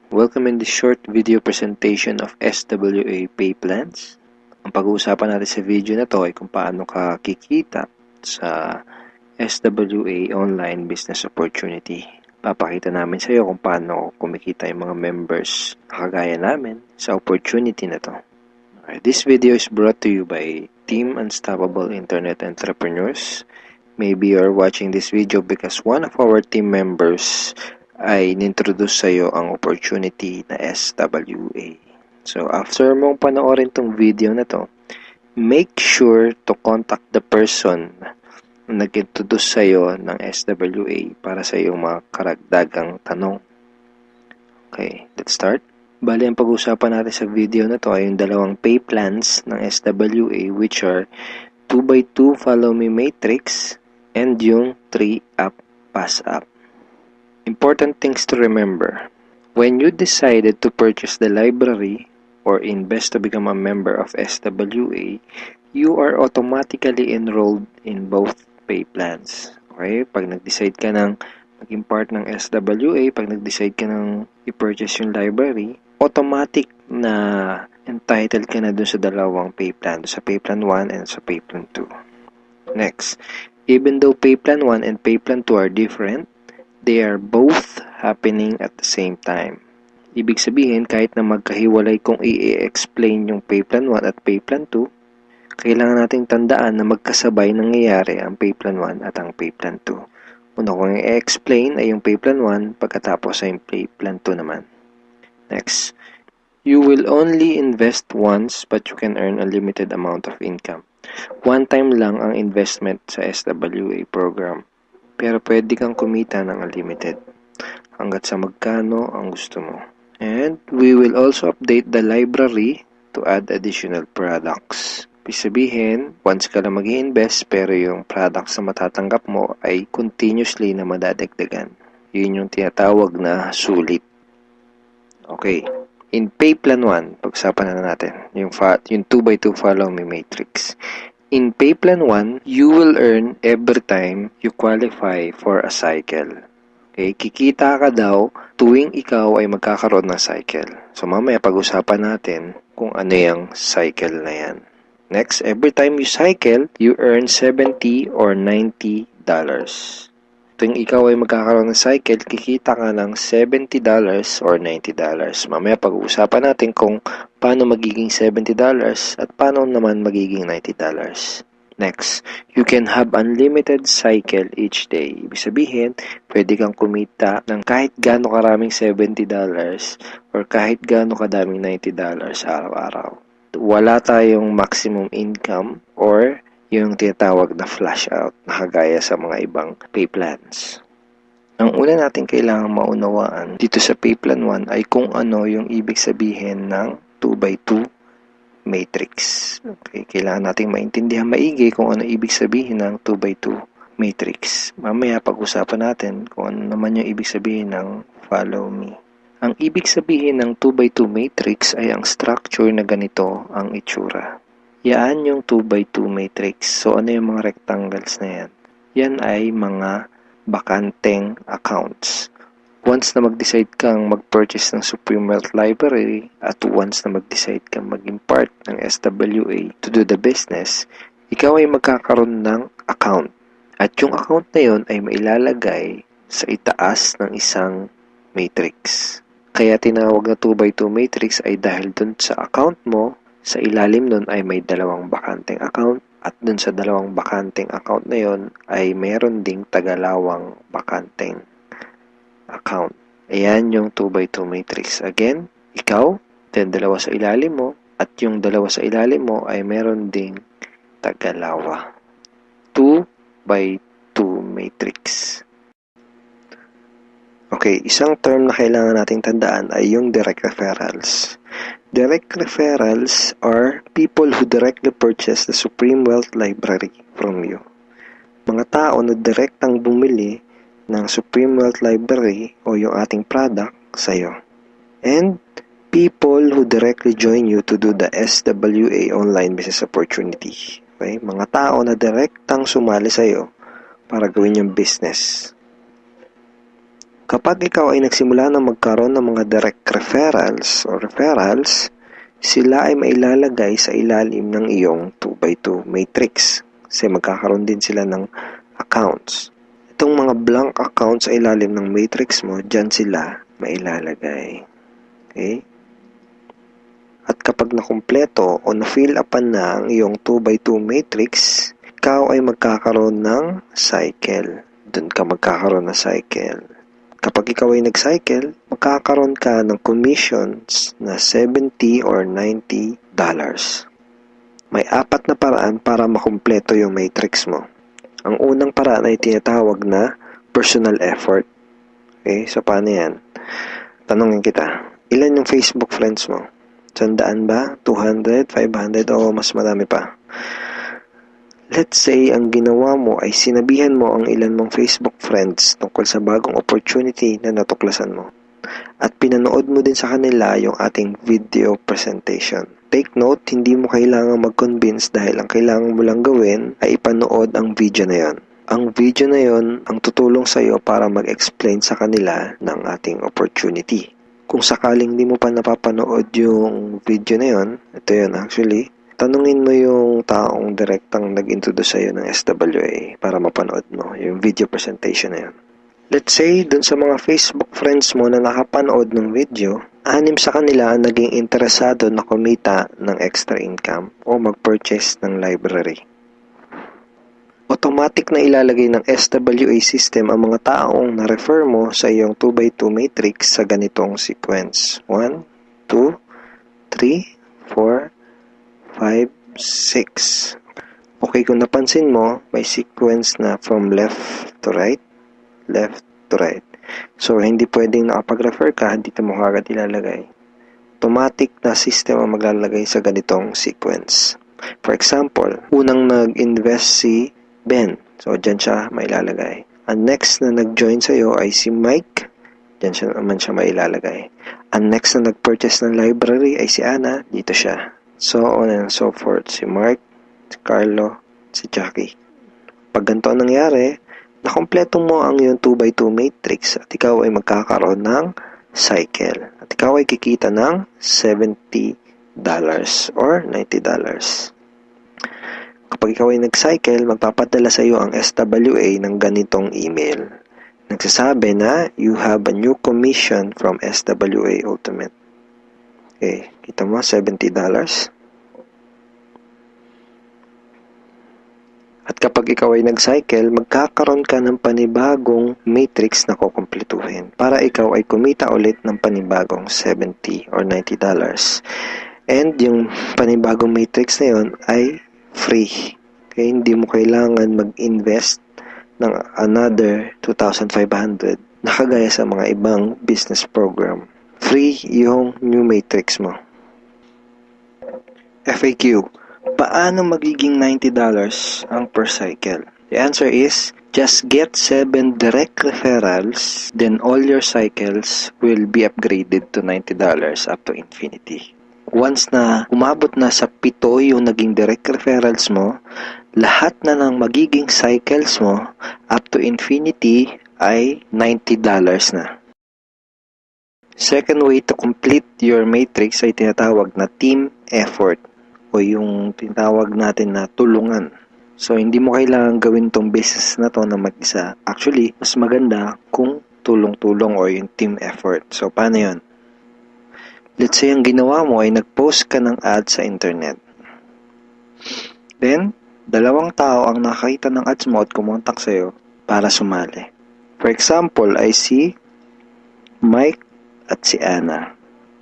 Welcome in this short video presentation of SWA pay plans. Ang pag-uusapan natin sa video na to ay kung paano ka kikita sa SWA online business opportunity. Papakita namin sa iyo kung paano kumikita yung mga members na kagaya namin sa opportunity na to. This video is brought to you by Team Unstoppable Internet Entrepreneurs. Maybe you're watching this video because one of our team members ay nintroduce sa iyo ang opportunity na SWA. So, after mong panoorin tong video na to, make sure to contact the person na nag-introduce sa iyo ng SWA para sa iyong mga karagdagang tanong. Okay, let's start. Bali, ang pag-usapan natin sa video na to ay yung dalawang pay plans ng SWA, which are 2x2 Follow Me Matrix and yung 3-Up Pass Up. Important things to remember. When you decided to purchase the library or invest to become a member of SWA, you are automatically enrolled in both pay plans. Okay? Pag nag-decide ka ng maging part ng SWA, pag nag-decide ka ng i-purchase yung library, automatic na entitled ka na dun sa dalawang pay plan, sa pay plan 1 and sa pay plan 2. Next, even though pay plan 1 and pay plan 2 are different, they are both happening at the same time. Ibig sabihin, kahit na magkahiwalay kung i-explain yung pay plan 1 at pay plan 2, kailangan nating tandaan na magkasabay nangyayari ang pay plan 1 at ang pay plan 2. Una kong i-explain ay yung pay plan 1, pagkatapos ay yung pay plan 2 naman. Next, you will only invest once but you can earn a limited amount of income. One time lang ang investment sa SWA program. Pero pwede kang kumita ng unlimited hanggat sa magkano ang gusto mo. And we will also update the library to add additional products. Ibig sabihin, once ka lang mag-i-invest pero yung products na matatanggap mo ay continuously na madadagdagan. Yun yung tinatawag na sulit. Okay. In pay plan 1, pag-usapan na natin yung 2x2 Follow Me Matrix. In pay plan 1, you will earn every time you qualify for a cycle. Okay, kikita ka daw tuwing ikaw ay magkakaroon ng cycle. So mamaya pag-usapan natin kung ano yung cycle na yan. Next, every time you cycle, you earn $70 or $90. Tuwing ikaw ay magkakaroon ng cycle, kikita ka ng $70 or $90. Mamaya pag-uusapan natin kung paano magiging $70 at paano naman magiging $90. Next, you can have unlimited cycle each day. Ibig sabihin, pwede kang kumita ng kahit gaano karaming $70 or kahit gaano kadaming $90 araw-araw. Wala tayong maximum income or yung tinatawag na flash out na kagaya sa mga ibang pay plans. Ang una natin kailangang maunawaan dito sa pay plan 1 ay kung ano yung ibig sabihin ng 2x2 matrix. Okay, kailangan nating maintindihan maigi kung ano ibig sabihin ng 2x2 matrix. Mamaya pag-usapan natin kung ano naman yung ibig sabihin ng follow me. Ang ibig sabihin ng 2x2 matrix ay ang structure na ganito ang itsura. Yan yung 2x2 matrix. So, ano yung mga rectangles na yan? Yan ay mga bakanteng accounts. Once na mag-decide kang mag-purchase ng Supreme Wealth Library at once na mag-decide kang maging part ng SWA to do the business, ikaw ay magkakaroon ng account. At yung account na yon ay mailalagay sa itaas ng isang matrix. Kaya tinawag na 2x2 matrix ay dahil dun sa account mo, sa ilalim nun ay may dalawang bakanteng account at dun sa dalawang bakanteng account na yon ay meron ding tagalawang bakanteng account. Ayan yung 2x2 matrix. Again, ikaw, then dalawa sa ilalim mo at yung dalawa sa ilalim mo ay meron ding tagalawa. 2x2 matrix. Okay, isang term na kailangan nating tandaan ay yung direct referrals. Direct referrals are people who directly purchase the Supreme Wealth Library from you. Mga tao na direktang bumili ng Supreme Wealth Library o yung ating product sa'yo. And people who directly join you to do the SWA online business opportunity. Okay? Mga tao na direktang sumali sa'yo para gawin yung business. Kapag ikaw ay nagsimula na magkaroon ng mga direct referrals, sila ay mailalagay sa ilalim ng iyong 2x2 matrix. Kasi magkakaroon din sila ng accounts. Itong mga blank accounts sa ilalim ng matrix mo, dyan sila mailalagay. Okay? At kapag nakumpleto o na-fill upan na ang iyong 2x2 matrix, ikaw ay magkakaroon ng cycle. Doon ka magkakaroon ng cycle. Kapag ikaw ay nag-cycle, magkakaroon ka ng commissions na $70 or $90. May 4 na paraan para makumpleto yung matrix mo. Ang unang paraan ay tinatawag na personal effort. Okay, so paano yan? Tanungin kita, ilan yung Facebook friends mo? 100 ba? 200? 500? O mas marami pa? Let's say, ang ginawa mo ay sinabihan mo ang ilan mong Facebook friends tungkol sa bagong opportunity na natuklasan mo. At pinanood mo din sa kanila yung ating video presentation. Take note, hindi mo kailangang mag-convince dahil ang kailangan mo lang gawin ay ipanood ang video na yon. Ang video na yon ang tutulong sa iyo para mag-explain sa kanila ng ating opportunity. Kung sakaling di mo pa napapanood yung video na yon, ito yun actually, tanungin mo yung taong direktang nag-introduce sa'yo ng SWA para mapanood mo yung video presentation na yun. Let's say, dun sa mga Facebook friends mo na nakapanood ng video, 6 sa kanila ang naging interesado na kumita ng extra income o mag-purchase ng library. Automatic na ilalagay ng SWA system ang mga taong na-refer mo sa iyong 2x2 matrix sa ganitong sequence. 1, 2, 3, 4, 5, 6. Okay, kung napansin mo, may sequence na from left to right. So, hindi pwedeng nakapag-refer ka, dito mo kagad ilalagay. Automatic na system ang maglalagay sa ganitong sequence. For example, unang nag-invest si Ben. So, dyan siya mailalagay. Ang next na nag-join sa'yo ay si Mike. Dyan siya naman siya mailalagay. Ang next na nag-purchase ng library ay si Ana. Dito siya. So on and so forth. Si Mark, si Carlo, si Jackie. Pag ganito ang nangyari, nakompleto mo ang iyong 2x2 matrix at ikaw ay magkakaroon ng cycle. At ikaw ay kikita ng $70 or $90. Kapag ikaw ay nag-cycle, magpapadala sa iyo ang SWA ng ganitong email. Nagsasabi na, you have a new commission from SWA Ultimate. Okay, kita mo, $70. At kapag ikaw ay nag-cycle, magkakaroon ka ng panibagong matrix na kukumpletuhin para ikaw ay kumita ulit ng panibagong $70 or $90. And yung panibagong matrix na yun ay free. Okay, hindi mo kailangan mag-invest ng another 2,500 na kagaya sa mga ibang business program. Free yung new matrix mo. FAQ. Paano magiging $90 ang per cycle? The answer is, just get 7 direct referrals, then all your cycles will be upgraded to $90 up to infinity. Once na umabot na sa 7 yung naging direct referrals mo, lahat na ng magiging cycles mo up to infinity ay $90 na. Second way to complete your matrix ay tinatawag na team effort o yung tinatawag natin na tulungan. So, hindi mo kailangan gawin tong business na to na mag-isa. Actually, mas maganda kung tulong-tulong o yung team effort. So, paano yun? Let's say, ang ginawa mo ay nag-post ka ng ad sa internet. Then, 2 tao ang nakakita ng ads mo at kumontak sa'yo para sumali. For example, ay si Mike at si Ana.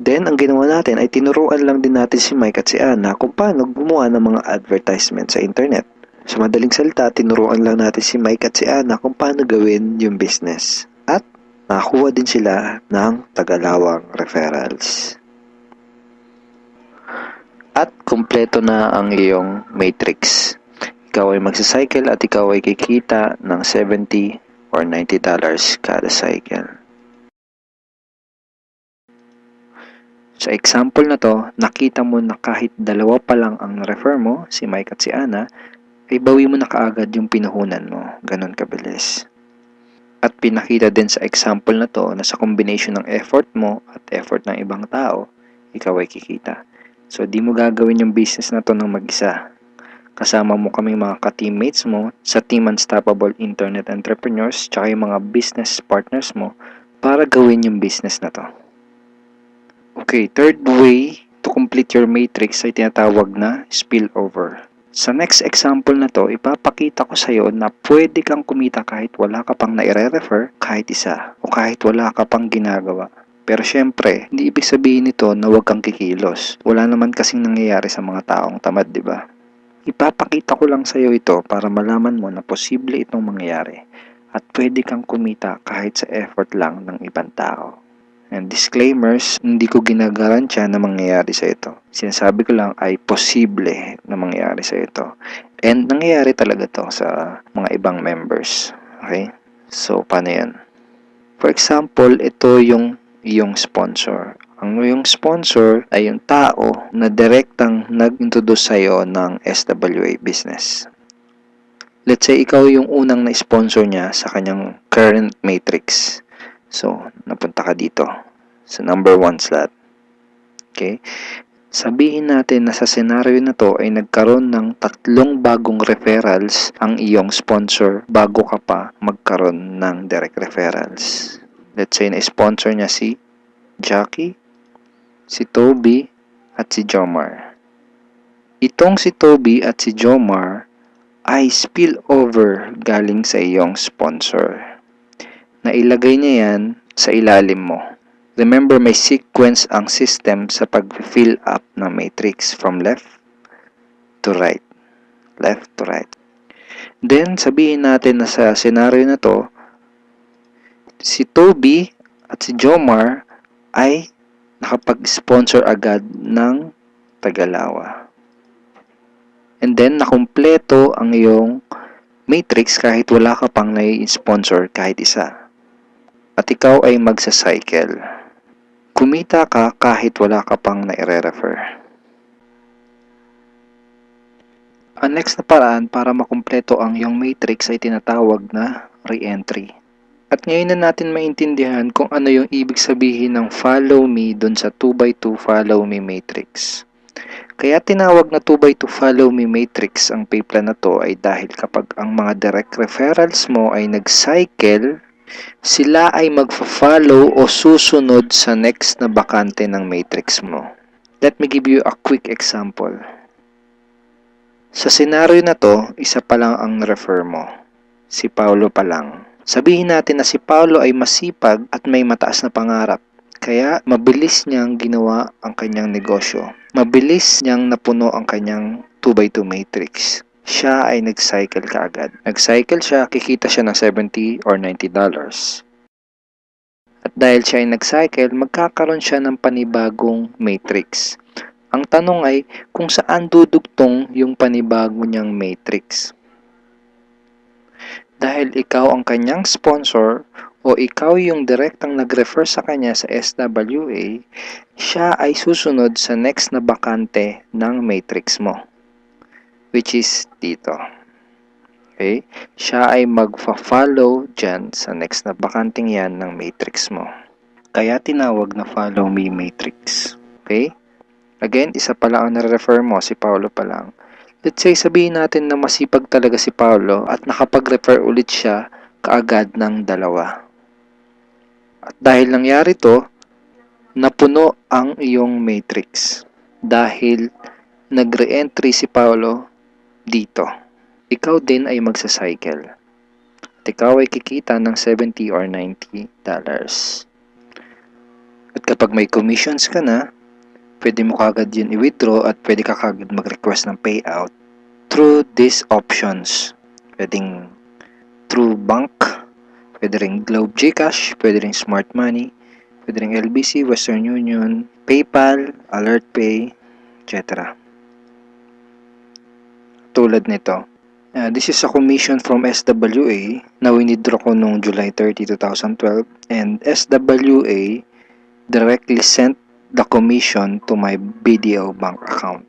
Then, ang ginawa natin ay tinuruan lang din natin si Mike at si Ana kung paano gumawa ng mga advertisement sa internet. Sa madaling salita, tinuruan lang natin si Mike at si Ana kung paano gawin yung business. At nakakuha din sila ng tagalawang referrals. At kumpleto na ang iyong matrix. Ikaw ay magsacycle at ikaw ay kikita ng $70 or $90 kada cycle. Sa example na to, nakita mo na kahit 2 pa lang ang refer mo, si Mike at si Ana, ay bawi mo na kaagad yung pinuhunan mo. Ganon kabilis. At pinakita din sa example na to na sa combination ng effort mo at effort ng ibang tao, ikaw ay kikita. So, di mo gagawin yung business na to ng mag-isa. Kasama mo kaming mga ka-teammates mo sa Team Unstoppable Internet Entrepreneurs tsaka yung mga business partners mo para gawin yung business na to. Okay, third way to complete your matrix ay tinatawag na spillover. Sa next example na to, ipapakita ko sa iyo na pwede kang kumita kahit wala ka pang naire-refer kahit isa o kahit wala ka pang ginagawa. Pero syempre, hindi ibig sabihin nito na huwag kang kikilos. Wala naman kasing nangyayari sa mga taong tamad, di ba? Ipapakita ko lang sa iyo ito para malaman mo na posible itong mangyayari at pwede kang kumita kahit sa effort lang ng ibang tao. And disclaimers, hindi ko ginagarantiya na mangyayari sa ito. Sinasabi ko lang ay posible na mangyayari sa ito. And nangyayari talaga to sa mga ibang members. Okay? So, paano yan? For example, ito yung iyong sponsor. Ang iyong sponsor ay yung tao na direktang nag-introduce sa'yo ng SWA business. Let's say, ikaw yung unang na-sponsor niya sa kanyang current matrix. So, napunta ka dito sa number 1 slot. Okay? Sabihin natin na sa senaryo na to ay nagkaroon ng 3 bagong referrals ang iyong sponsor bago ka pa magkaroon ng direct referrals. Let's say na-sponsor niya si Jackie, si Toby, at si Jomar. Itong si Toby at si Jomar ay spillover galing sa iyong sponsor. Nailagay niya yan sa ilalim mo. Remember, may sequence ang system sa pag-fill up ng matrix from left to right. Left to right. Then, sabihin natin na sa senaryo na to, si Toby at si Jomar ay nakapag-sponsor agad ng Tagalawa. And then, nakumpleto ang iyong matrix kahit wala ka pang nai-sponsor kahit isa. At ikaw ay magsa-cycle. Kumita ka kahit wala ka pang nai-refer. Ang next na paraan para makumpleto ang iyong matrix ay tinatawag na re-entry. At ngayon na natin maintindihan kung ano yung ibig sabihin ng follow me dun sa 2x2 follow me matrix. Kaya tinawag na 2x2 follow me matrix ang pay plan na to ay dahil kapag ang mga direct referrals mo ay nag-cycle, sila ay magfa-follow o susunod sa next na bakante ng matrix mo. Let me give you a quick example. Sa senaryo na to, isa pa lang ang refer mo. Si Paulo pa lang. Sabihin natin na si Paulo ay masipag at may mataas na pangarap. Kaya mabilis niyang ginawa ang kanyang negosyo. Mabilis niyang napuno ang kanyang 2x2 matrix. Siya ay nag-cycle kaagad. Nag-cycle siya, kikita siya ng $70 or $90. At dahil siya ay nag-cycle, magkakaroon siya ng panibagong matrix. Ang tanong ay kung saan dudugtong yung panibago niyang matrix. Dahil ikaw ang kanyang sponsor o ikaw yung direktang nag-refer sa kanya sa SWA, siya ay susunod sa next na bakante ng matrix mo. Which is dito. Okay? Siya ay magfa-follow dyan sa next na bakanting yan ng matrix mo. Kaya tinawag na follow me matrix. Okay? Again, isa pa lang ang nare-refer mo, si Paulo pa lang. Let's say, sabihin natin na masipag talaga si Paulo at nakapag-refer ulit siya kaagad ng 2. At dahil nangyari to, napuno ang iyong matrix. Dahil nag-re-entry si Paulo dito. Ikaw din ay magsa-cycle. At ikaw ay kikita ng $70 or $90. At kapag may commissions ka na, pwede mo kagad yun i-withdraw at pwede ka kagad mag-request ng payout through these options. Pwedeng through bank, pwede ring Globe GCash, pwede ring Smart Money, pwede ring LBC, Western Union, PayPal, AlertPay, etc. Tulad nito. This is a commission from SWA na winidraw ko noong July 30, 2012 and SWA directly sent the commission to my BDO bank account.